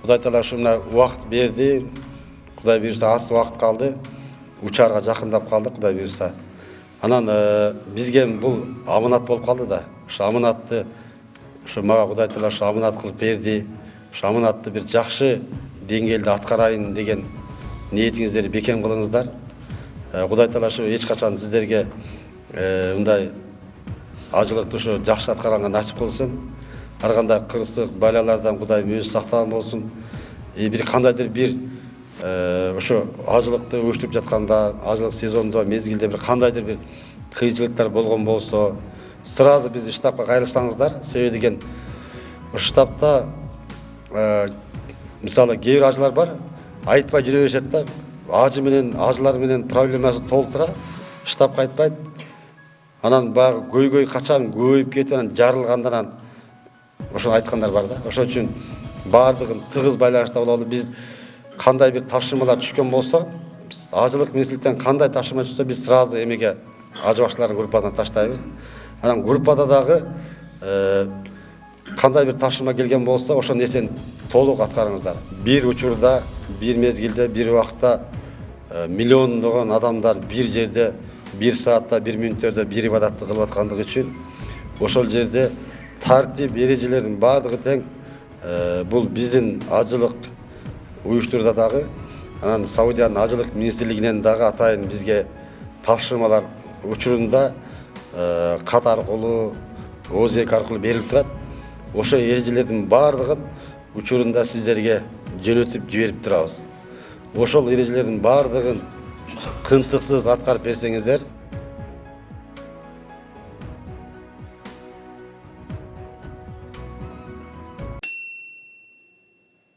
Құдай Таала мына уақыт берді. Құдай бұйырса аз уақыт қалды. Учарға жақындап қалдық, Құдай бұйырса. Анан бізге бұл аманат болып қалды да. Шу аманатты маға Құдай Таала аманат қылып берді. Шу аманатты бір жақсы деңгейде атқарайын деген ниетіңіздерді бекем қылыңыздар. Құдай Таала ешқашан сіздерге мындай ажылықты жақсы атқаранға насип қылсын. Арғанда қырсық байлалардан Құдай өзі сақтаған болсын. Bir қандайдыр bir ажылықты өштіп жатқанда, ажылық сезонда, мезгілде бір қандайдыр бір қиыншылықтар болған болса, сразу біз штабқа қайырылсаңыздар. Себебі деген штабта мысалы кейбір ажылар бар, айтпай жүре береді да, ажы менен, ажылар менен проблемасы толтыра, штабқа айтпайды. Анан бағы көй қачан көйіп кетіп, жарылғандан ошо айтқандар бар да. Ошо үчүн бардығын тығыз байланышта болалы. Біз қандай бір тапшырмалар түшкен болса, ажылық министрліктен қандай тапшырма түссе, біз сразу емеге ажы башчыларын группасына таштайбыз. Анан группададағы қандай бір тапшырма келген болса, ошо несен толық атқарыңыздар. Bir учурда, bir мезгилде, bir уақытта миллиондаған адамдар bir жерде, bir саатта, bir мүнөттөрдө bir ибадатты кылып аткандыгы үчүн ошол жерде тартип эрежелердин бардыгы тең. Бул биздин ажылык уюштурда дагы, анан Саудиянын ажылык министрлигинен дагы атайын бизге тапшырмалар учурунда кат аркылуу, ОЗЕК аркылуу берилип турат. Ошо эрежелердин бардыгын учурунда сиздерге жөнөтүп жиберип турабыз. Ошол эрежелердин бардыгын кынтыксыз аткарып берсеңиздер,